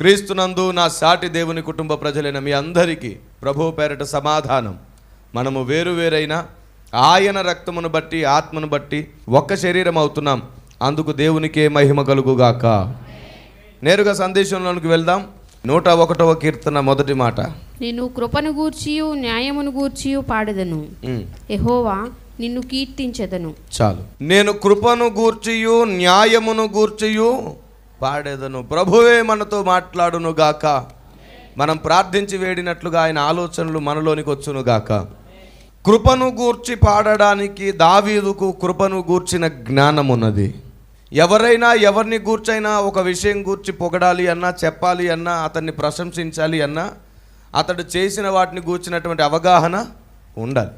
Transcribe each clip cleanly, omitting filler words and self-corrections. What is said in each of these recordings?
క్రీస్తునందు నా సాటి దేవుని కుటుంబ ప్రజలైన మీ అందరికీ ప్రభువు పేరట సమాధానం. మనము వేరువేరైనా ఆయన రక్తమును బట్టి ఆత్మను బట్టి ఒక్క శరీరం అవుతున్నాం. అందుకు దేవునికే మహిమ కలుగుగాక. నేరుగా సందేశంలోనికి వెళ్దాం. 101వ కీర్తన మొదటి మాట. నేను కృపను గూర్చియు న్యాయమును గూర్చియు పాడెదను, యెహోవా నిన్ను కీర్తించెదను. చాలు. నేను కృపను గూర్చియు న్యాయమును గూర్చియు పాడేదను. ప్రభువే మనతో మాట్లాడును గాక. మనం ప్రార్థించి వేడినట్లుగా ఆయన ఆలోచనలు మనలోనికి వచ్చును గాక. కృపను గూర్చి పాడడానికి దావీదుకు కృపను గూర్చిన జ్ఞానం ఉన్నది. ఎవరైనా ఎవరిని గూర్చైనా ఒక విషయం గూర్చి పొగడాలి అన్నా, చెప్పాలి అన్నా, అతన్ని ప్రశంసించాలి అన్నా, అతడు చేసిన వాటిని గూర్చినటువంటి అవగాహన ఉండాలి.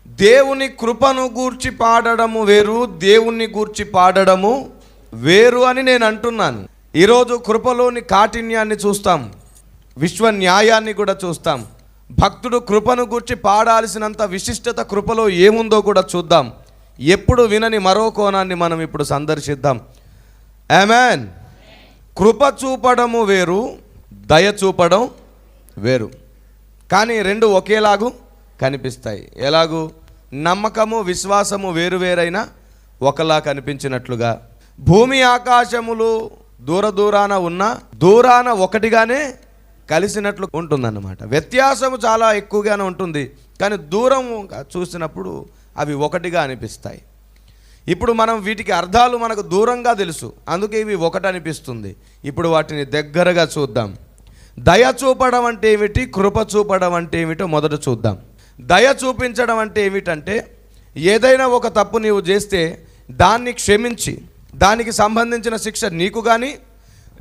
దేవుని కృపను గూర్చి పాడడము వేరు, దేవుణ్ణి గూర్చి పాడడము వేరు అని నేను అంటున్నాను. ఈరోజు కృపలోని కాఠిన్యాన్ని చూస్తాం, విశ్వ న్యాయాన్ని కూడా చూస్తాం. భక్తుడు కృపను గూర్చి పాడాల్సినంత విశిష్టత కృపలో ఏముందో కూడా చూద్దాం. ఎప్పుడు వినని మరో కోణాన్ని మనం ఇప్పుడు సందర్శిద్దాం. ఆమేన్. కృప చూపడము వేరు, దయ చూపడం వేరు. కానీ రెండు ఒకేలాగు కనిపిస్తాయి. ఎలాగూ? నమ్మకము విశ్వాసము వేరువేరైనా ఒకలా కనిపించినట్లుగా భూమి ఆకాశములు దూరాన ఉన్నా దూరాన ఒకటిగానే కలిసినట్లు ఉంటుందన్నమాట. వ్యత్యాసము చాలా ఎక్కువగానే ఉంటుంది, కానీ దూరం చూసినప్పుడు అవి ఒకటిగా అనిపిస్తాయి. ఇప్పుడు మనం వీటికి అర్థాలు మనకు దూరంగా తెలుసు, అందుకే ఇవి ఒకటి అనిపిస్తుంది. ఇప్పుడు వాటిని దగ్గరగా చూద్దాం. దయ చూపడం అంటే ఏమిటి, కృప చూపడం అంటే ఏమిటో మొదట చూద్దాం. దయ చూపించడం అంటే ఏమిటంటే, ఏదైనా ఒక తప్పు నీవు చేస్తే దాన్ని క్షమించి దానికి సంబంధించిన శిక్ష నీకు కానీ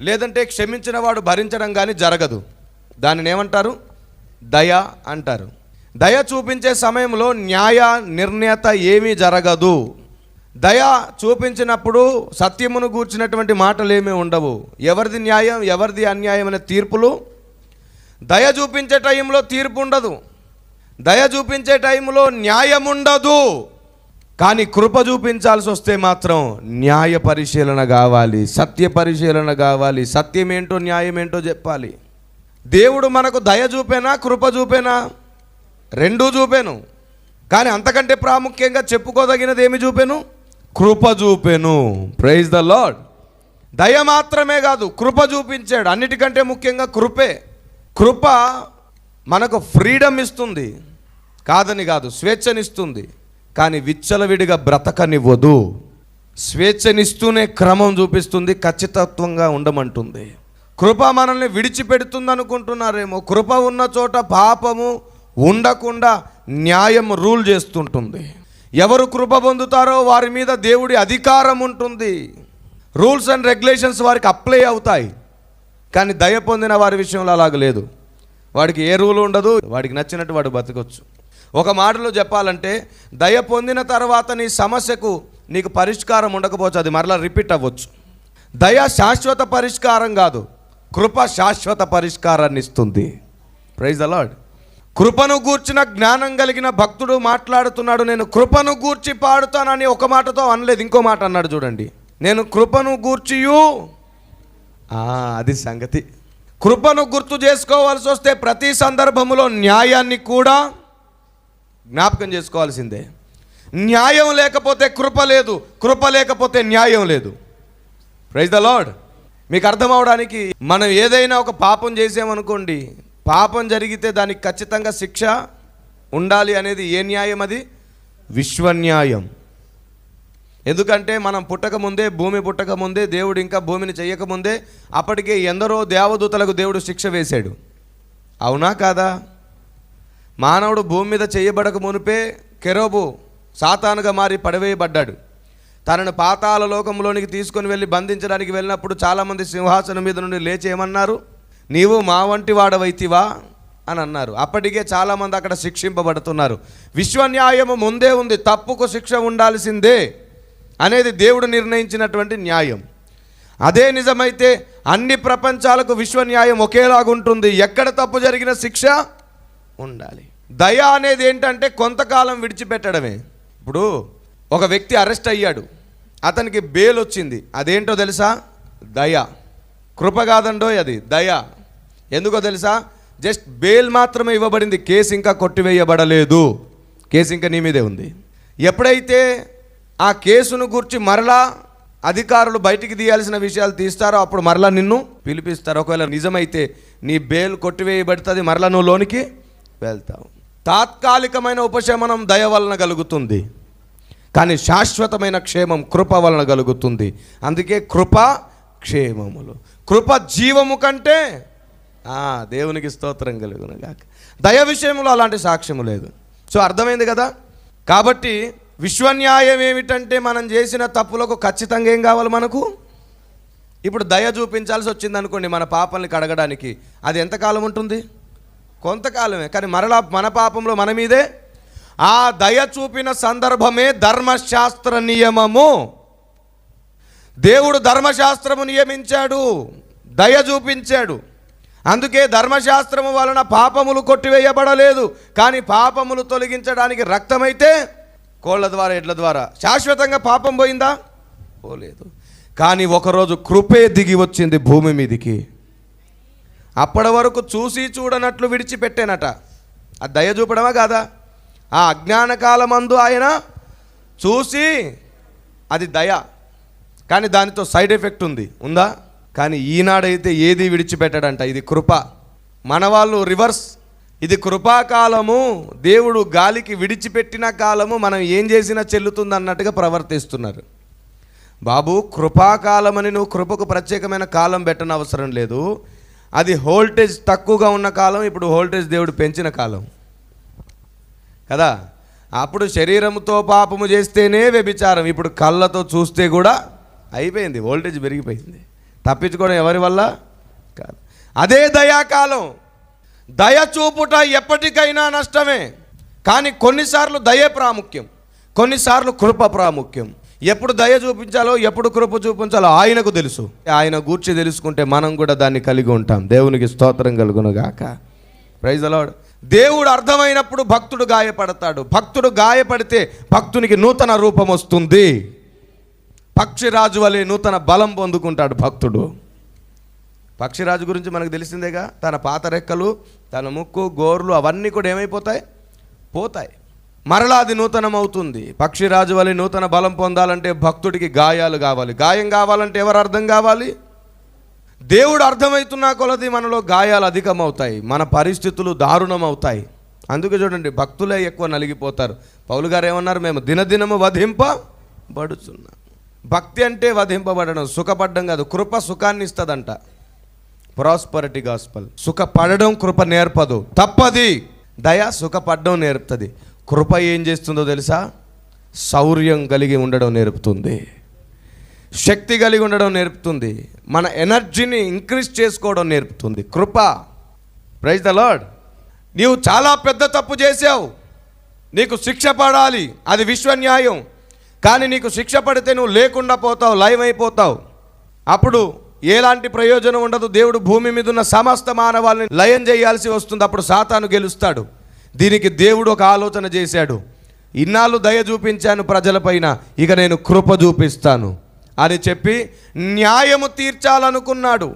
లేదంటే క్షమించిన వాడు భరించడం కానీ జరగదు. దానిని ఏమంటారు? దయ అంటారు. దయ చూపించే సమయంలో న్యాయ నిర్ణేత ఏమీ జరగదు. దయ చూపించినప్పుడు సత్యమును గూర్చినటువంటి మాటలు ఏమీ ఉండవు. ఎవరిది న్యాయం ఎవరిది అన్యాయం అనే తీర్పులు. దయ చూపించే టైంలో తీర్పు ఉండదు, దయ చూపించే టైంలో న్యాయం ఉండదు. కానీ కృప చూపించాల్సి వస్తే మాత్రం న్యాయ పరిశీలన కావాలి, సత్య పరిశీలన కావాలి. సత్యం ఏంటో న్యాయం ఏంటో చెప్పాలి. దేవుడు మనకు దయ చూపేనా కృప చూపేనా? రెండూ చూపాను. కానీ అంతకంటే ప్రాముఖ్యంగా చెప్పుకోదగినది ఏమి చూపాను? కృప చూపాను. Praise the Lord. దయ మాత్రమే కాదు, కృప చూపించాడు. అన్నిటికంటే ముఖ్యంగా కృపే. కృప మనకు ఫ్రీడమ్ ఇస్తుంది, కాదని కాదు, స్వేచ్ఛనిస్తుంది. కానీ విచ్చలవిడిగా బ్రతకనివ్వదు. స్వేచ్ఛనిస్తూనే క్రమం చూపిస్తుంది, ఖచ్చితత్వంగా ఉండమంటుంది. కృప మనల్ని విడిచిపెడుతుంది అనుకుంటున్నారేమో. కృప ఉన్న చోట పాపము ఉండకుండా న్యాయం రూల్ చేస్తుంటుంది. ఎవరు కృప పొందుతారో వారి మీద దేవుడి అధికారం ఉంటుంది. రూల్స్ అండ్ రెగ్యులేషన్స్ వారికి అప్లై అవుతాయి. కానీ దయ పొందిన వారి విషయంలో అలాగ లేదు. వాడికి ఏ రూల్ ఉండదు, వాడికి నచ్చినట్టు వాడు బతకొచ్చు. ఒక మాటలో చెప్పాలంటే, దయ పొందిన తర్వాత నీ సమస్యకు నీకు పరిష్కారం ఉండకపోవచ్చు, అది మరలా రిపీట్ అవ్వచ్చు. దయ శాశ్వత పరిష్కారం కాదు, కృప శాశ్వత పరిష్కారాన్ని ఇస్తుంది. Praise the lord. కృపను గూర్చిన జ్ఞానం కలిగిన భక్తుడు మాట్లాడుతున్నాడు. నేను కృపను గూర్చి పాడుతానని ఒక మాటతో అనలేదు, ఇంకో మాట అన్నాడు. చూడండి, నేను కృపను గూర్చియు. అది సంగతి. కృపను గుర్తు చేసుకోవాల్సి వస్తే ప్రతి సందర్భంలో న్యాయాన్ని కూడా జ్ఞాపకం చేసుకోవాల్సిందే. న్యాయం లేకపోతే కృప లేదు, కృప లేకపోతే న్యాయం లేదు. Praise the lord. మీకు అర్థం అవడానికి, మనం ఏదైనా ఒక పాపం చేసామనుకోండి, పాపం జరిగితే దానికి ఖచ్చితంగా శిక్ష ఉండాలి అనేది ఏ న్యాయం? అది విశ్వన్యాయం. ఎందుకంటే మనం పుట్టకముందే, భూమి పుట్టకముందే, దేవుడు ఇంకా భూమిని చేయకముందే అప్పటికే ఎందరో దేవదూతలకు దేవుడు శిక్ష వేశాడు. అవునా కాదా? మానవుడు భూమి మీద చేయబడక మునిపే కెరూబు సాతానుగా మారి పడవేయబడ్డాడు. తనను పాతాళ లోకంలోనికి తీసుకొని వెళ్ళి బంధించడానికి వెళ్ళినప్పుడు చాలామంది సింహాసనం మీద నుండి లేచి ఏమన్నారు? నీవు మా వంటి వాడవైతివా అని అన్నారు. అప్పటికే చాలామంది అక్కడ శిక్షింపబడుతున్నారు. విశ్వన్యాయము ముందే ఉంది, తప్పుకు శిక్ష ఉండాల్సిందే అనేది దేవుడు నిర్ణయించినటువంటి న్యాయం. అదే నిజమైతే అన్ని ప్రపంచాలకు విశ్వన్యాయం ఒకేలాగుంటుంది. ఎక్కడ తప్పు జరిగిన శిక్ష ఉండాలి. దయ అనేది ఏంటంటే కొంతకాలం విడిచిపెట్టడమే. ఇప్పుడు ఒక వ్యక్తి అరెస్ట్ అయ్యాడు, అతనికి బెయిల్ వచ్చింది. అదేంటో తెలుసా? దయ. కృప కాదండోయ్, అది దయ. ఎందుకో తెలుసా? జస్ట్ బెయిల్ మాత్రమే ఇవ్వబడింది, కేసు ఇంకా కొట్టివేయబడలేదు. కేసు ఇంకా నీ మీదే ఉంది. ఎప్పుడైతే ఆ కేసును గురించి మరలా అధికారులు బయటికి తీయాల్సిన విషయాలు తీస్తారో అప్పుడు మరలా నిన్ను పిలిపిస్తారు. ఒకవేళ నిజమైతే నీ బెయిల్ కొట్టివేయబడుతుంది, మరలా నువ్వు లోనికి వెళ్తావు. తాత్కాలికమైన ఉపశమనం దయ వలన కలుగుతుంది, కానీ శాశ్వతమైన క్షేమం కృప వలన కలుగుతుంది. అందుకే కృప క్షేమములు. కృప జీవము కంటే దేవునికి స్తోత్రం కలుగునుగాక. దయ విషయంలో అలాంటి సాక్ష్యము లేదు. సో అర్థమైంది కదా? కాబట్టి విశ్వన్యాయం ఏమిటంటే మనం చేసిన తప్పులకు ఖచ్చితంగా ఏం కావాలి మనకు? ఇప్పుడు దయ చూపించాల్సి వచ్చింది అనుకోండి మన పాపాలని కడగడానికి, అది ఎంతకాలం ఉంటుంది? కొంతకాలమే. కానీ మరలా మన పాపంలో మన మీదే ఆ దయ చూపిన సందర్భమే ధర్మశాస్త్ర నియమము. దేవుడు ధర్మశాస్త్రము నియమించాడు, దయ చూపించాడు. అందుకే ధర్మశాస్త్రము వలన పాపములు కొట్టివేయబడలేదు, కానీ పాపములు తొలగించడానికి రక్తమైతే కోళ్ళ ద్వారా ఎడ్ల ద్వారా శాశ్వతంగా పాపం పోయిందా? పోలేదు. కానీ ఒకరోజు కృపే దిగి వచ్చింది భూమి మీదికి. అప్పటి వరకు చూసి చూడనట్లు విడిచిపెట్టేనట. ఆ దయ చూపడమా కాదా? ఆ అజ్ఞాన కాలమందు ఆయన చూసి, అది దయ. కానీ దానితో సైడ్ ఎఫెక్ట్ ఉందా? కానీ ఈనాడైతే ఏది విడిచిపెట్టడంట. ఇది కృప. మన వాళ్ళు రివర్స్. ఇది కృపాకాలము, దేవుడు గాలికి విడిచిపెట్టిన కాలము, మనం ఏం చేసినా చెల్లుతుంది అన్నట్టుగా ప్రవర్తిస్తున్నారు. బాబు, కృపాకాలమని నువ్వు కృపకు ప్రత్యేకమైన కాలం పెట్టని అవసరం లేదు. అది వోల్టేజ్ తక్కువగా ఉన్న కాలం, ఇప్పుడు వోల్టేజ్ దేవుడు పెంచిన కాలం కదా. అప్పుడు శరీరంతో పాపము చేస్తేనే వ్యభిచారం, ఇప్పుడు కళ్ళతో చూస్తే కూడా అయిపోయింది, వోల్టేజ్ పెరిగిపోయింది. తప్పించుకోవడం ఎవరి వల్ల కాదు. అదే దయాకాలం. దయ చూపుట ఎప్పటికైనా నష్టమే, కానీ కొన్నిసార్లు దయే ప్రాముఖ్యం, కొన్నిసార్లు కృప ప్రాముఖ్యం. ఎప్పుడు దయ చూపించాలో ఎప్పుడు కృప చూపించాలో ఆయనకు తెలుసు. ఆయన గూర్చి తెలుసుకుంటే మనం కూడా దాన్ని కలిగి ఉంటాం. దేవునికి స్తోత్రం కలుగునుగాక. Praise the lord. దేవుడు అర్థమైనప్పుడు భక్తుడు గాయపడతాడు. భక్తుడు గాయపడితే భక్తునికి నూతన రూపం వస్తుంది. పక్షిరాజు వలె నూతన బలం పొందుకుంటాడు భక్తుడు. పక్షిరాజు గురించి మనకు తెలిసిందేగా. తన పాత రెక్కలు, తన ముక్కు, గోర్లు అవన్నీ కూడా ఏమైపోతాయి? పోతాయి. మరలా అది నూతనం అవుతుంది. పక్షిరాజు వలె నూతన బలం పొందాలంటే భక్తుడికి గాయాలు కావాలి. గాయం కావాలంటే ఎవరు అర్థం కావాలి? దేవుడు అర్థమవుతున్నా కొలది మనలో గాయాలు అధికమవుతాయి, మన పరిస్థితులు దారుణం అవుతాయి. అందుకే చూడండి, భక్తులే ఎక్కువ నలిగిపోతారు. పౌలు గారు ఏమన్నారు? మేము దినదినము వధింపబడుచున్నాం. భక్తి అంటే వధింపబడడం, సుఖపడడం కాదు. కృప సుఖాన్ని ఇస్తుందంట. Prosperity gospel. సుఖపడడం కృప నేర్పదు, తప్పది. దయ సుఖపడడం నేర్పుతుంది. కృప ఏం చేస్తుందో తెలుసా? శౌర్యం కలిగి ఉండడం నేర్పుతుంది, శక్తి కలిగి ఉండడం నేర్పుతుంది, మన ఎనర్జీని ఇంక్రీజ్ చేసుకోవడం నేర్పుతుంది కృప. Praise the lord. నీవు చాలా పెద్ద తప్పు చేసావు, నీకు శిక్ష పడాలి, అది విశ్వన్యాయం. కానీ నీకు శిక్ష పడితే నువ్వు లేకుండా పోతావు, లైవ్ అయిపోతావు. అప్పుడు ఎలాంటి ప్రయోజనం ఉండదు. దేవుడు భూమి మీద ఉన్న సమస్త మానవాళ్ళని లయం చేయాల్సి వస్తుంది. అప్పుడు సాతాను గెలుస్తాడు. దీనికి దేవుడు ఒక ఆలోచన చేశాడు. ఇన్నాళ్ళు దయ చూపించాను ప్రజలపైన, ఇక నేను కృప చూపిస్తాను అని చెప్పి న్యాయము తీర్చాలనుకున్నాడు.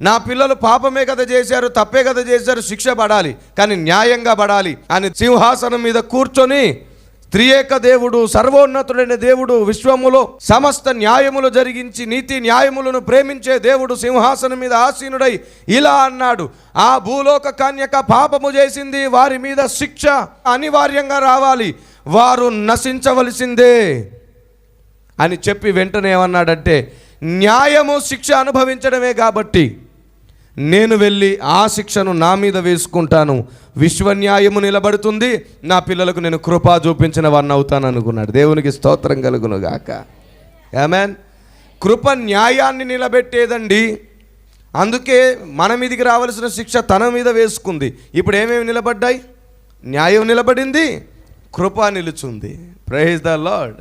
నా పిల్లలు పాపమే కదా చేశారు, తప్పే కదా చేశారు, శిక్ష పడాలి, కానీ న్యాయంగా పడాలి అని సింహాసనం మీద కూర్చొని, త్రియేక దేవుడు, సర్వోన్నతుడైన దేవుడు, విశ్వములో సమస్త న్యాయములు జరిగించి నీతి న్యాయములను ప్రేమించే దేవుడు సింహాసనం మీద ఆసీనుడై ఇలా అన్నాడు, ఆ భూలోక కన్యక పాపము చేసింది, వారి మీద శిక్ష అనివార్యంగా రావాలి, వారు నశించవలసిందే అని చెప్పి వెంటనే ఏమన్నాడంటే, న్యాయము శిక్ష అనుభవించడమే కాబట్టి నేను వెళ్ళి ఆ శిక్షను నా మీద వేసుకుంటాను, విశ్వన్యాయము నిలబడుతుంది, నా పిల్లలకు నేను కృప చూపించిన వాడిని అవుతాను అనుకున్నాడు. దేవునికి స్తోత్రం కలుగునుగాక. ఆమేన్. కృప న్యాయాన్ని నిలబెట్టేదండి. అందుకే మన మీదికి రావాల్సిన శిక్ష తన మీద వేసుకుంది. ఇప్పుడు ఏమేమి నిలబడ్డాయి? న్యాయం నిలబడింది, కృప నిలుచుంది. Praise the Lord.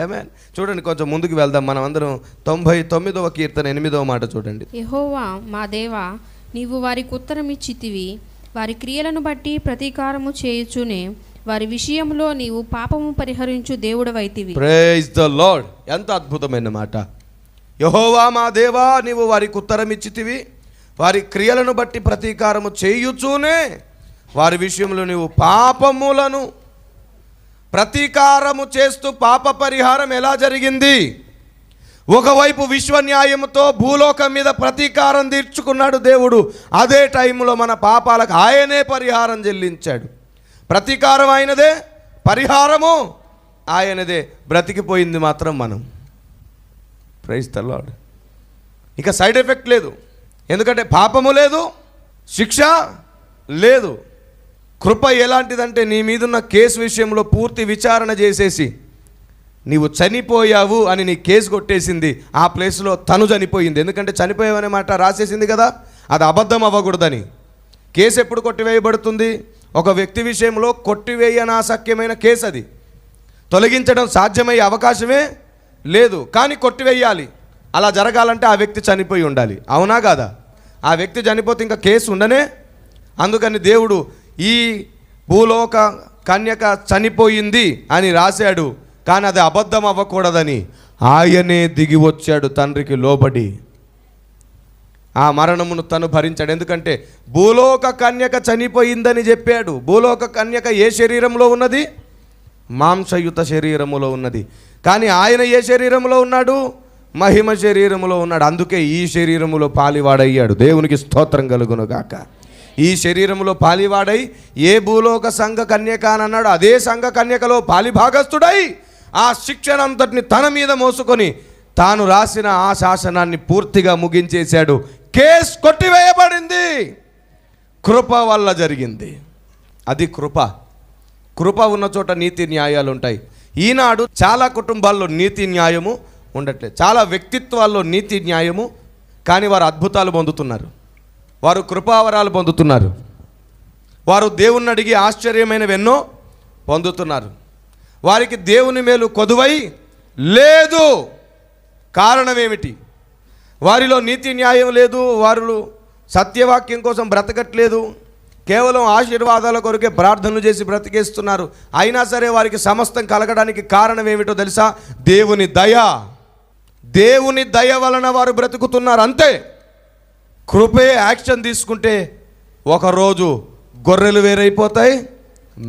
ఆమేన్. చూడండి, కొంచెం ముందుకు వెళ్దాం. మనం అందరం 99వ కీర్తన 8వ మాట చూడండి. యెహోవా మా దేవా, నీవు వారికి ఉత్తరం ఇచ్చితివి, వారి క్రియలను బట్టి ప్రతీకారము చేయుచునే వారి విషయంలో నీవు పాపము పరిహరించు దేవుడవైతివి. Praise the Lord. ఎంత అద్భుతమైన మాట. యెహోవా మా దేవా, నీవు వారికి ఉత్తరం ఇచ్చితివి, వారి క్రియలను బట్టి ప్రతీకారము చేయుచూనే వారి విషయంలో నీవు పాపములను ప్రతీకారము చేస్తూ పాప పరిహారం ఎలా జరిగింది? ఒకవైపు విశ్వ న్యాయముతో భూలోకం మీద ప్రతీకారం తీర్చుకున్నాడు దేవుడు, అదే టైంలో మన పాపాలకు ఆయనే పరిహారం చెల్లించాడు. ప్రతీకారం ఆయనదే, పరిహారము ఆయనదే. బ్రతికిపోయింది మాత్రం మనం. Praise the lord. ఇక సైడ్ ఎఫెక్ట్ లేదు, ఎందుకంటే పాపము లేదు, శిక్ష లేదు. కృప ఎలాంటిదంటే నీ మీదున్న కేసు విషయంలో పూర్తి విచారణ చేసేసి నీవు చనిపోయావు అని నీ కేసు కొట్టేసింది. ఆ ప్లేస్లో తను చనిపోయింది. ఎందుకంటే చనిపోయావనే మాట రాసేసింది కదా, అది అబద్ధం అవ్వకూడదని. కేసు ఎప్పుడు కొట్టివేయబడుతుంది? ఒక వ్యక్తి విషయంలో కొట్టివేయనాశక్యమైన కేసు, అది తొలగించడం సాధ్యమయ్యే అవకాశమే లేదు, కానీ కొట్టివేయాలి. అలా జరగాలంటే ఆ వ్యక్తి చనిపోయి ఉండాలి, అవునా కాదా? ఆ వ్యక్తి చనిపోతే ఇంకా కేసు ఉండనే. అందుకని దేవుడు ఈ భూలోక కన్యక చనిపోయింది అని రాశాడు, కానీ అది అబద్ధం అవ్వకూడదని ఆయనే దిగి వచ్చాడు తండ్రికి లోబడి. ఆ మరణమును తను భరించాడు. ఎందుకంటే భూలోక కన్యక చనిపోయిందని చెప్పాడు. భూలోక కన్యక ఏ శరీరంలో ఉన్నది? మాంసయుత శరీరములో ఉన్నది. కానీ ఆయన ఏ శరీరంలో ఉన్నాడు? మహిమ శరీరములో ఉన్నాడు. అందుకే ఈ శరీరములో పాలివాడయ్యాడు. దేవునికి స్తోత్రం కలుగునుగాక. ఈ శరీరములో పాలివాడై ఏ భూలోక సంఘ కన్యక అని అన్నాడు, అదే సంఘ కన్యకలో పాలిభాగస్తుడై ఆ శిక్షనంతటిని తన మీద మోసుకొని తాను రాసిన ఆ శాసనాన్ని పూర్తిగా ముగించేశాడు. కేసు కొట్టివేయబడింది, కృప వల్ల జరిగింది. అది కృప. కృప ఉన్న చోట నీతి న్యాయాలు ఉంటాయి. ఈనాడు చాలా కుటుంబాల్లో నీతి న్యాయము ఉండట్లేదు, చాలా వ్యక్తిత్వాల్లో నీతి న్యాయము, కానీ వారు అద్భుతాలు పొందుతున్నారు, వారు కృపావరాలు పొందుతున్నారు, వారు దేవుణ్ణి అడిగి ఆశ్చర్యమైనవెన్నో పొందుతున్నారు. వారికి దేవుని మేలు కొదువై లేదు. కారణం ఏమిటి? వారిలో నీతి న్యాయం లేదు, వారు సత్యవాక్యం కోసం బ్రతకట్లేదు, కేవలం ఆశీర్వాదాల కొరకే ప్రార్థనలు చేసి బ్రతికేస్తున్నారు. అయినా సరే వారికి సమస్తం కలగడానికి కారణం ఏమిటో తెలుసా? దేవుని దయ. దేవుని దయ వలన వారు బ్రతుకుతున్నారు, అంతే. కృపే యాక్షన్ తీసుకుంటే ఒకరోజు గొర్రెలు వేరైపోతాయి,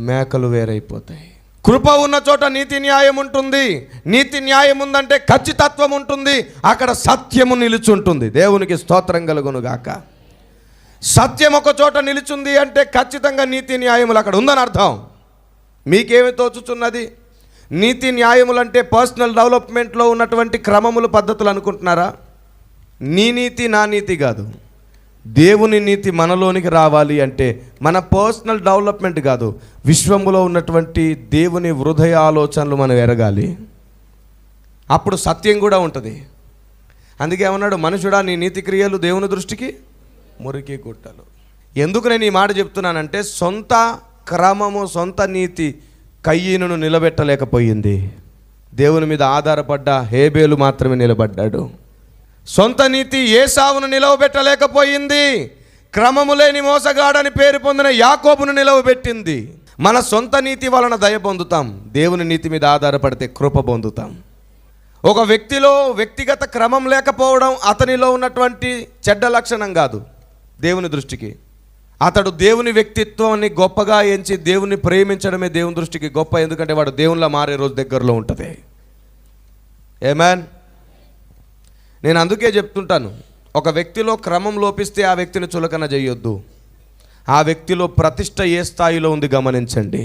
మేకలు వేరైపోతాయి. కృప ఉన్న చోట నీతి న్యాయం ఉంటుంది. నీతి న్యాయం ఉందంటే ఖచ్చితత్వం ఉంటుంది, అక్కడ సత్యము నిలుచుంటుంది. దేవునికి స్తోత్రం కలుగునుగాక. సత్యం ఒక చోట నిలుచుంది అంటే ఖచ్చితంగా నీతి న్యాయములు అక్కడ ఉందని అర్థం. మీకేమి తోచుచున్నది? నీతి న్యాయములు అంటే పర్సనల్ డెవలప్మెంట్లో ఉన్నటువంటి క్రమములు, పద్ధతులు అనుకుంటున్నారా? నీ నీతి నా నీతి కాదు. దేవుని నీతి మనలోనికి రావాలి అంటే మన పర్సనల్ డెవలప్మెంట్ కాదు, విశ్వములో ఉన్నటువంటి దేవుని హృదయ ఆలోచనలు మనం ఎరగాలి. అప్పుడు సత్యం కూడా ఉంటుంది. అందుకే ఏమన్నాడు? మనుషుడా, నీ నీతి క్రియలు దేవుని దృష్టికి మురికి గుట్టలు. ఎందుకు నేను ఈ మాట చెప్తున్నానంటే సొంత క్రమము, సొంత నీతి కయ్యీనును నిలబెట్టలేకపోయింది. దేవుని మీద ఆధారపడ్డ హేబేలు మాత్రమే నిలబడ్డాడు. సొంత నీతి ఏసావును నిలవబెట్టలేకపోయింది. క్రమము లేని మోసగాడని పేరు పొందిన యాకోబును నిలవబెట్టింది. మన సొంత నీతి వలన దయ పొందుతాం, దేవుని నీతి మీద ఆధారపడితే కృప పొందుతాం. ఒక వ్యక్తిలో వ్యక్తిగత క్రమం లేకపోవడం అతనిలో ఉన్నటువంటి చెడ్డ లక్షణం కాదు దేవుని దృష్టికి. అతడు దేవుని వ్యక్తిత్వాన్ని గొప్పగా ఎంచి దేవుని ప్రేమించడమే దేవుని దృష్టికి గొప్ప. ఎందుకంటే వాడు దేవునిలా మారే రోజు దగ్గరలో ఉంటుంది. ఆమేన్. నేను అందుకే చెప్తుంటాను, ఒక వ్యక్తిలో క్రమం లోపిస్తే ఆ వ్యక్తిని చులకన చేయొద్దు. ఆ వ్యక్తిలో ప్రతిష్ట ఏ స్థాయిలో ఉంది గమనించండి.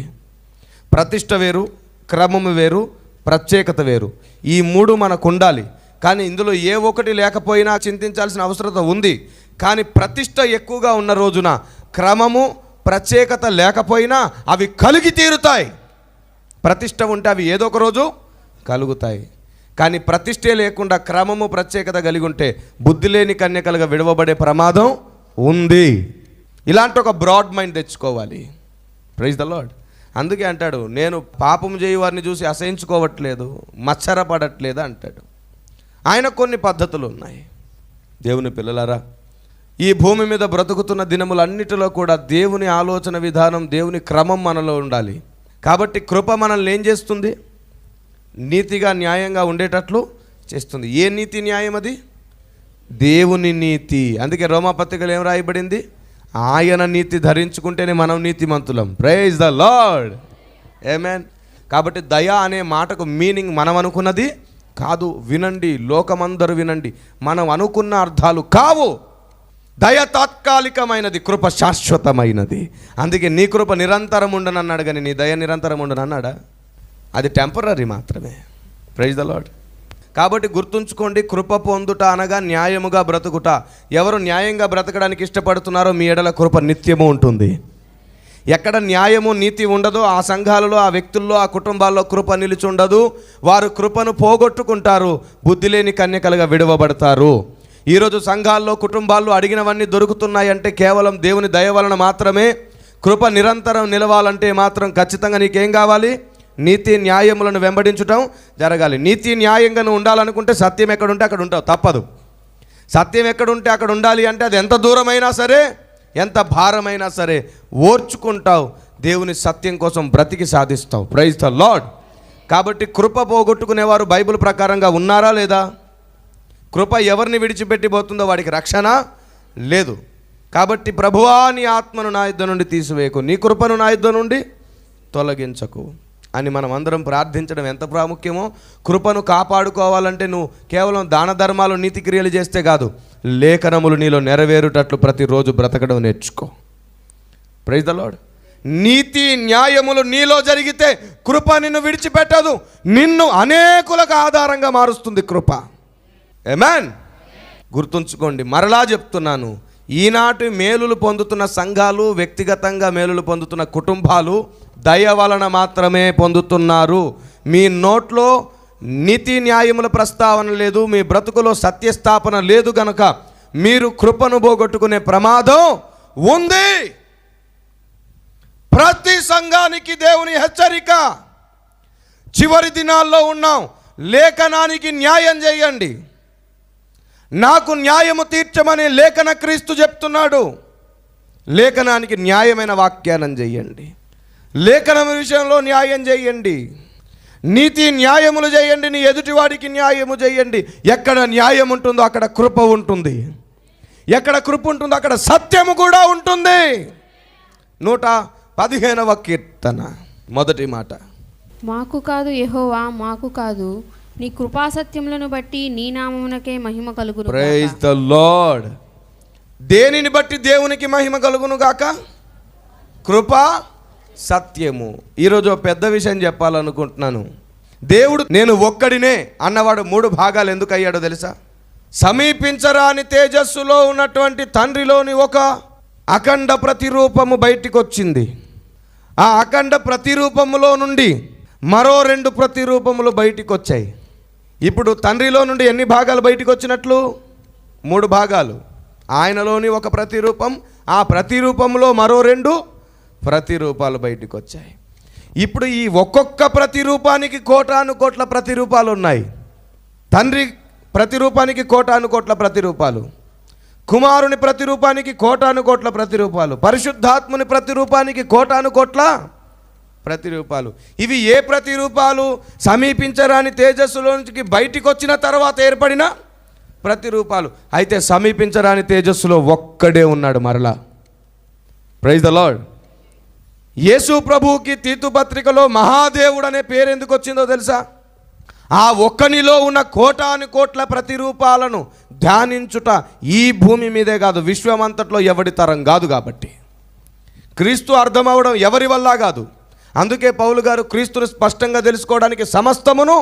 ప్రతిష్ట వేరు, క్రమము వేరు, ప్రత్యేకత వేరు. ఈ మూడు మనకు ఉండాలి. కానీ ఇందులో ఏ ఒకటి లేకపోయినా చింతించాల్సిన అవసరత ఉంది. కానీ ప్రతిష్ట ఎక్కువగా ఉన్న రోజున క్రమము, ప్రత్యేకత లేకపోయినా అవి కలిగి తీరుతాయి. ప్రతిష్ట ఉంటే అవి ఏదో ఒక రోజు కలుగుతాయి. కానీ ప్రతిష్టే లేకుండా క్రమము, ప్రత్యేకత కలిగి ఉంటే బుద్ధి లేని కన్యకలుగా విడవబడే ప్రమాదం ఉంది. ఇలాంటి ఒక బ్రాడ్ మైండ్ తెచ్చుకోవాలి. Praise the lord. అందుకే అంటాడు, నేను పాపం చేయి వారిని చూసి అసహించుకోవట్లేదు, మత్సరపడట్లేదు అంటాడు. ఆయన కొన్ని పద్ధతులు ఉన్నాయి. దేవుని పిల్లలారా, ఈ భూమి మీద బ్రతుకుతున్న దినములన్నిటిలో కూడా దేవుని ఆలోచన విధానం, దేవుని క్రమం మనలో ఉండాలి. కాబట్టి కృప మనల్ని ఏం చేస్తుంది? నీతిగా, న్యాయంగా ఉండేటట్లు చేస్తుంది. ఏ నీతి న్యాయం అది? దేవుని నీతి. అందుకే రోమాపత్రికలో ఏం రాయబడింది? ఆయన నీతి ధరించుకుంటేనే మనం నీతిమంతులం. Praise the Lord. ఆమేన్. కాబట్టి దయ అనే మాటకు మీనింగ్ మనం అనుకున్నది కాదు. వినండి, లోకమందరూ వినండి, మనం అనుకున్న అర్థాలు కావు. దయ తాత్కాలికమైనది, కృప శాశ్వతమైనది. అందుకే నీ కృప నిరంతరం ఉండనన్నాడు, కానీ నీ దయ నిరంతరం ఉండనన్నాడా? అది టెంపరరీ మాత్రమే. Praise the lord. కాబట్టి గుర్తుంచుకోండి, కృప పొందుట అనగా న్యాయముగా బ్రతుకుట. ఎవరు న్యాయంగా బ్రతకడానికి ఇష్టపడుతున్నారో మీ ఎడల కృప నిత్యము ఉంటుంది. ఎక్కడ న్యాయము నీతి ఉండదో ఆ సంఘాలలో, ఆ వ్యక్తుల్లో, ఆ కుటుంబాల్లో కృప నిలిచి ఉండదు. వారు కృపను పోగొట్టుకుంటారు, బుద్ధి లేని కన్యకలుగా విడవబడతారు. ఈరోజు సంఘాల్లో, కుటుంబాల్లో అడిగినవన్నీ దొరుకుతున్నాయంటే కేవలం దేవుని దయ వలన మాత్రమే. కృప నిరంతరం నిలవాలంటే మాత్రం ఖచ్చితంగా నీకేం కావాలి? నీతి న్యాయములను వెంబడించటం జరగాలి. నీతి న్యాయంగా నువ్వు ఉండాలనుకుంటే సత్యం ఎక్కడుంటే అక్కడ ఉంటావు, తప్పదు. సత్యం ఎక్కడుంటే అక్కడ ఉండాలి అంటే అది ఎంత దూరమైనా సరే, ఎంత భారమైనా సరే ఓర్చుకుంటావు. దేవుని సత్యం కోసం బ్రతికి సాధిస్తావు. Praise the lord. కాబట్టి కృప పోగొట్టుకునేవారు బైబిల్ ప్రకారంగా ఉన్నారా లేదా? కృప ఎవరిని విడిచిపెట్టిపోతుందో వాడికి రక్షణ లేదు. కాబట్టి ప్రభువా, నీ ఆత్మను నా యుద్ధ నుండి తీసివేయకు, నీ కృపను నా యుద్ధ నుండి తొలగించకు అని మనం అందరం ప్రార్థించడం ఎంత ప్రాముఖ్యమో. కృపను కాపాడుకోవాలంటే నువ్వు కేవలం దాన ధర్మాలు, నీతి క్రియలు చేస్తే కాదు, లేఖనములు నీలో నెరవేరుటట్లు ప్రతిరోజు బ్రతకడం నేర్చుకో. Praise the lord. నీతి న్యాయములు నీలో జరిగితే కృప నిన్ను విడిచిపెట్టదు, నిన్ను అనేకులకు ఆధారంగా మారుస్తుంది కృప. ఆమేన్. గుర్తుంచుకోండి, మరలా చెప్తున్నాను, ఈనాటి మేలులు పొందుతున్న సంఘాలు, వ్యక్తిగతంగా మేలులు పొందుతున్న కుటుంబాలు దయ వలన మాత్రమే పొందుతున్నారు. మీ నోట్లో నీతి న్యాయముల ప్రస్తావన లేదు, మీ బ్రతుకులో సత్యస్థాపన లేదు గనుక మీరు కృపను పోగొట్టుకునే ప్రమాదం ఉంది. ప్రతి సంఘానికి దేవుని హెచ్చరిక. చివరి దినాల్లో ఉన్నాం, లేఖనానికి న్యాయం చేయండి. నాకు న్యాయము తీర్చమని లేఖన క్రీస్తు చెప్తున్నాడు. లేఖనానికి న్యాయమైన వాక్యానం చేయండి. లేఖనం విషయంలో న్యాయం చేయండి. నీతి న్యాయములు చేయండి. నీ ఎదుటివాడికి న్యాయము చేయండి. ఎక్కడ న్యాయం ఉంటుందో అక్కడ కృప ఉంటుంది. ఎక్కడ కృప ఉంటుందో అక్కడ సత్యము కూడా ఉంటుంది. 115వ కీర్తన మొదటి మాట. మాకు కాదు యెహోవా, మాకు కాదు, నీ కృపాసత్యములను బట్టి నీ నామమునకే మహిమ కలుగును. Praise the lord. దేనిని బట్టి దేవునికి మహిమ కలుగును గాక? కృప సత్యము. ఈరోజు పెద్ద విషయం చెప్పాలనుకుంటున్నాను. దేవుడు నేను ఒక్కడినే అన్నవాడు 3 భాగాలు ఎందుకు అయ్యాడో తెలుసా? సమీపించరాని తేజస్సులో ఉన్నటువంటి తండ్రిలోని ఒక అఖండ ప్రతిరూపము బయటికి వచ్చింది. ఆ అఖండ ప్రతిరూపములో నుండి మరో 2 ప్రతిరూపములు బయటికి వచ్చాయి. ఇప్పుడు తండ్రిలో నుండి ఎన్ని భాగాలు బయటికి వచ్చినట్లు? 3 భాగాలు. ఆయనలోని ఒక ప్రతిరూపం, ఆ ప్రతిరూపంలో మరో 2 ప్రతిరూపాలు బయటికి వచ్చాయి. ఇప్పుడు ఈ ఒక్కొక్క ప్రతిరూపానికి కోటాను కోట్ల ప్రతిరూపాలు ఉన్నాయి. తండ్రి ప్రతిరూపానికి కోటాను కోట్ల ప్రతిరూపాలు, కుమారుని ప్రతిరూపానికి కోటాను కోట్ల ప్రతిరూపాలు, పరిశుద్ధాత్ముని ప్రతిరూపానికి కోటాను కోట్ల ప్రతిరూపాలు. ఇవి ఏ ప్రతిరూపాలు? సమీపించరాని తేజస్సులోంచి బయటికి వచ్చిన తర్వాత ఏర్పడిన ప్రతిరూపాలు. అయితే సమీపించరాని తేజస్సులో ఒక్కడే ఉన్నాడు మరలా. Praise the lord. యేసు ప్రభువుకి తీతు పత్రికలో మహాదేవుడు అనే పేరు ఎందుకు వచ్చిందో తెలుసా? ఆ ఒక్కనిలో ఉన్న కోటాను కోట్ల ప్రతిరూపాలను ధ్యానించుట ఈ భూమి మీదే కాదు, విశ్వమంతట్లో ఎవడి తరం కాదు. కాబట్టి క్రీస్తు అర్థమవడం ఎవరి వల్ల కాదు. అందుకే పౌలు గారు క్రీస్తును స్పష్టంగా తెలుసుకోవడానికి సమస్తమును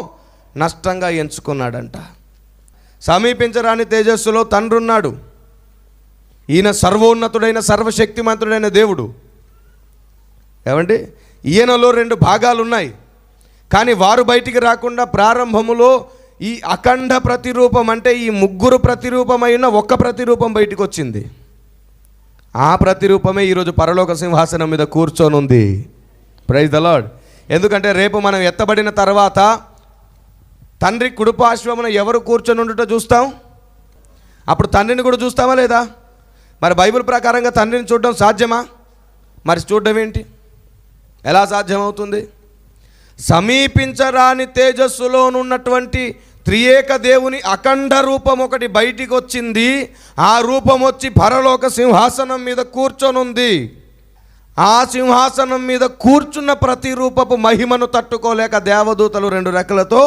నష్టంగా ఎంచుకున్నాడంట. సమీపించరాని తేజస్సులో తండ్రి ఉన్నాడు. ఈయన సర్వోన్నతుడైన సర్వశక్తిమంతుడైన దేవుడు. ఏమండి, ఈయనలో 2 భాగాలు ఉన్నాయి. కానీ వారు బయటికి రాకుండా ప్రారంభములో ఈ అఖండ ప్రతిరూపం అంటే ఈ 3 ప్రతిరూపమైన ఒక్క ప్రతిరూపం బయటికి వచ్చింది. ఆ ప్రతిరూపమే ఈరోజు పరలోక సింహాసనం మీద కూర్చొని ఉంది. Praise the lord. ఎందుకంటే రేపు మనం ఎత్తబడిన తర్వాత తండ్రి కుడిపార్శ్వమున ఎవరు కూర్చొని ఉండుట చూస్తాం. అప్పుడు తండ్రిని కూడా చూస్తామా లేదా? మరి బైబిల్ ప్రకారంగా తండ్రిని చూడడం సాధ్యమా? మరి చూడడం ఏంటి? ఎలా సాధ్యమవుతుంది? సమీపించరాని తేజస్సులోనున్నటువంటి త్రియేక దేవుని అఖండ రూపం ఒకటి బయటికి వచ్చింది. ఆ రూపం వచ్చి పరలోక సింహాసనం మీద కూర్చొనుంది. ఆ సింహాసనం మీద కూర్చున్న ప్రతి రూపపు మహిమను తట్టుకోలేక దేవదూతలు 2 రెక్కలతో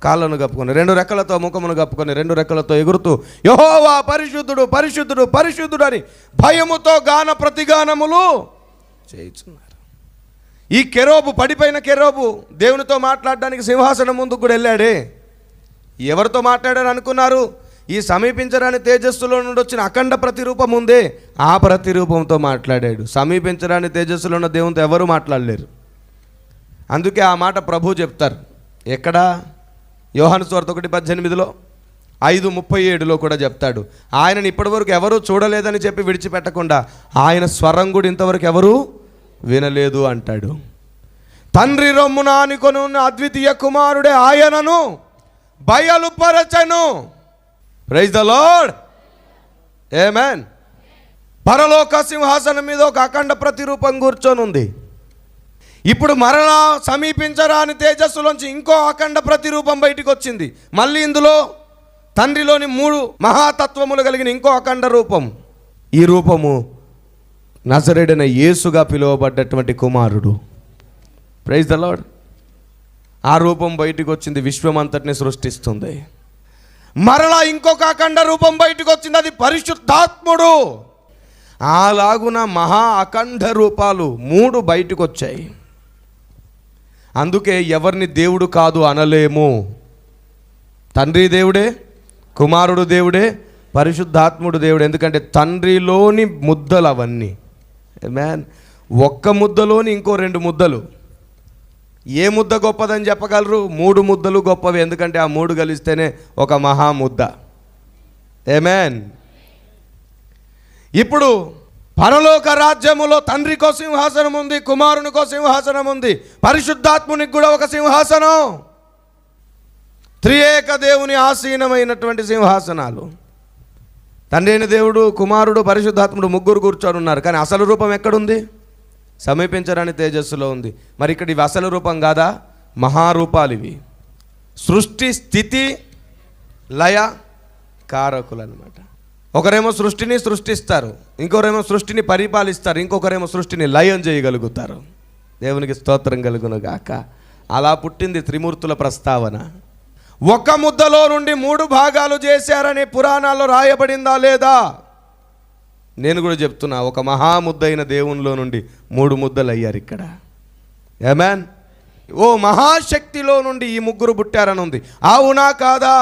కాళ్ళను కప్పుకొని, 2 రెక్కలతో ముఖమును కప్పుకొని, 2 రెక్కలతో ఎగురుతూ యెహోవా పరిశుద్ధుడు పరిశుద్ధుడు పరిశుద్ధుడు అని భయముతో గాన ప్రతిగానములు చేయుచున్నారు. ఈ కెరోబు, పడిపోయిన కెరోబు దేవునితో మాట్లాడడానికి సింహాసనం ముందుకు కూడా వెళ్ళాడే. ఎవరితో మాట్లాడారు అనుకున్నారు? ఈ సమీపించరాని తేజస్సులో నుండి వచ్చిన అఖండ ప్రతిరూపం ఉందే, ఆ ప్రతిరూపంతో మాట్లాడాడు. సమీపించరాని తేజస్సులో ఉన్న దేవునితో ఎవరు మాట్లాడలేరు. అందుకే ఆ మాట ప్రభు చెప్తారు. ఎక్కడ? యోహాను సువార్త 1:18, 5:37 కూడా చెప్తాడు. ఆయనని ఇప్పటివరకు ఎవరూ చూడలేదని చెప్పి విడిచిపెట్టకుండా ఆయన స్వరం కూడా ఇంతవరకు ఎవరూ వినలేదు అంటాడు. తండ్రి రొమ్మున ఆనుకొని ఉన్న అద్వితీయ కుమారుడే ఆయనను బయలుపరచెను. ప్రైజ్ ద లార్డ్, ఆమేన్. పరలోక సింహాసనం మీద ఒక అఖండ ప్రతిరూపం కూర్చొని ఉంది. ఇప్పుడు మరలా సమీపించరాని తేజస్సులోంచి ఇంకో అఖండ ప్రతిరూపం బయటికి వచ్చింది. మళ్ళీ ఇందులో తండ్రిలోని 3 మహాతత్వములు కలిగిన ఇంకో అఖండ రూపం. ఈ రూపము నజరేయుడైన యేసుగా పిలువబడ్డటువంటి కుమారుడు. Praise the lord. ఆ రూపం బయటికి వచ్చింది, విశ్వం అంతటిని సృష్టిస్తుంది. మరలా ఇంకొక అఖండ రూపం బయటికి వచ్చింది, అది పరిశుద్ధాత్ముడు. అలాగున మహా అఖండ రూపాలు 3 బయటకు వచ్చాయి. అందుకే ఎవరిని దేవుడు కాదు అనలేము. తండ్రి దేవుడే, కుమారుడు దేవుడే, పరిశుద్ధాత్ముడు దేవుడు. ఎందుకంటే తండ్రిలోని ముద్దలు అవన్నీ. ఆమేన్. ఒక్క ముద్దలోని ఇంకో 2 ముద్దలు. ఏ ముద్ద గొప్పదని చెప్పగలరు? 3 ముద్దలు గొప్పవి. ఎందుకంటే ఆ 3 కలిస్తేనే ఒక మహాముద్ద. ఆమేన్. ఇప్పుడు పరలోక రాజ్యములో తండ్రికో సింహాసనం ఉంది, కుమారునికో సింహాసనం ఉంది, పరిశుద్ధాత్మునికి కూడా ఒక సింహాసనం. త్రియేక దేవుని ఆసీనమైనటువంటి సింహాసనాలు. తండ్రి అయిన దేవుడు, కుమారుడు, పరిశుద్ధాత్ముడు 3 కూర్చొని ఉన్నారు. కానీ అసలు రూపం ఎక్కడుంది? సమీపించరాని తేజస్సులో ఉంది. మరి ఇక్కడ ఇవి అసలు రూపం కాదా? మహారూపాలు ఇవి. సృష్టి, స్థితి, లయ కారకులు అన్నమాట. ఒకరేమో సృష్టిని సృష్టిస్తారు, ఇంకొకరేమో సృష్టిని పరిపాలిస్తారు, ఇంకొకరేమో సృష్టిని లయం చేయగలుగుతారు. దేవునికి స్తోత్రం కలుగును గాక. అలా పుట్టింది త్రిమూర్తుల ప్రస్తావన. ఒక ముద్దలో నుండి 3 భాగాలు చేశారని పురాణాల్లో రాయబడిందా లేదా? నేను కూడా చెప్తున్నా, ఒక మహాముద్దైన దేవునిలో నుండి 3 ముద్దలు అయ్యారు ఇక్కడ. ఆమేన్. ఓ మహాశక్తిలో నుండి ఈ 3 పుట్టారని ఉంది. అవునా కాదా?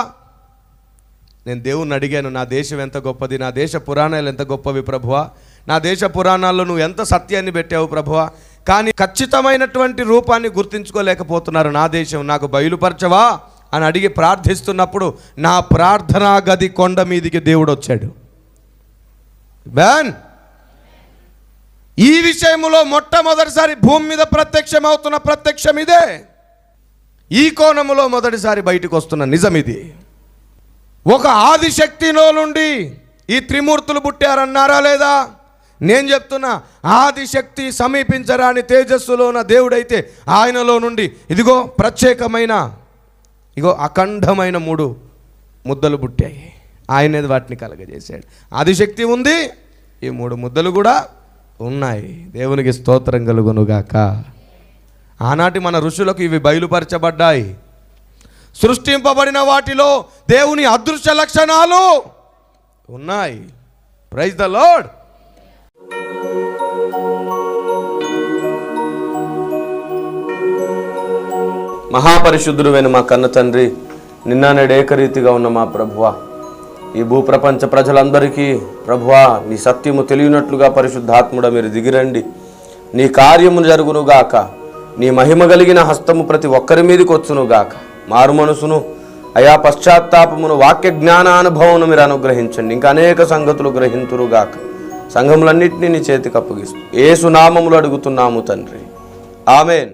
నేను దేవుణ్ణి అడిగాను, నా దేశం ఎంత గొప్పది, నా దేశ పురాణాలు ఎంత గొప్పవి ప్రభువా, నా దేశ పురాణాల్లో నువ్వు ఎంత సత్యాన్ని పెట్టావు ప్రభువా, కానీ ఖచ్చితమైనటువంటి రూపాన్ని గుర్తించుకోలేకపోతున్నారు. నా దేశం నాకు బయలుపరచవా అని అడిగి ప్రార్థిస్తున్నప్పుడు నా ప్రార్థనా గది కొండ మీదికి దేవుడు వచ్చాడు. ఈ విషయంలో మొట్టమొదటిసారి భూమి మీద ప్రత్యక్షమవుతున్న ప్రత్యక్షం ఇదే. ఈ కోణములో మొదటిసారి బయటకు వస్తున్న నిజం ఇది. ఒక ఆదిశక్తిలో నుండి ఈ త్రిమూర్తులు పుట్టారన్నారా లేదా? నేను చెప్తున్నా, ఆదిశక్తి సమీపించరాని తేజస్సులో ఉన్న దేవుడైతే ఆయనలో నుండి ఇదిగో ప్రత్యేకమైన, ఇగో అఖండమైన 3 ముద్దలు పుట్టాయి. ఆయనేది వాటిని కలగజేశాడు. ఆదిశక్తి ఉంది, ఈ 3 ముద్దలు కూడా ఉన్నాయి. దేవునికి స్తోత్రం కలుగునుగాక. ఆనాటి మన ఋషులకు ఇవి బయలుపరచబడ్డాయి. సృష్టింపబడిన వాటిలో దేవుని అదృశ్య లక్షణాలు ఉన్నాయి. Praise the lord. మహాపరిశుద్ధుడైన మా కన్న తండ్రి, నిన్న నేడు ఏకరీతిగా ఉన్న మా ప్రభువా, ఈ భూప్రపంచ ప్రజలందరికీ ప్రభువా నీ సత్యము తెలియనట్లుగా పరిశుద్ధాత్ముడా మీరు దిగిరండి. నీ కార్యము జరుగునుగాక. నీ మహిమ కలిగిన హస్తము ప్రతి ఒక్కరి మీదకి వచ్చునుగాక. మారు మనసును అయా పశ్చాత్తాపమును వాక్య జ్ఞానానుభవమును మీరు అనుగ్రహించండి. ఇంకా అనేక సంగతులు గ్రహింతురుగాక. సంఘములన్నింటినీ నీ చేతికి అప్పగిస్తూ యేసు నామములో అడుగుతున్నాము తండ్రి. ఆమేన్.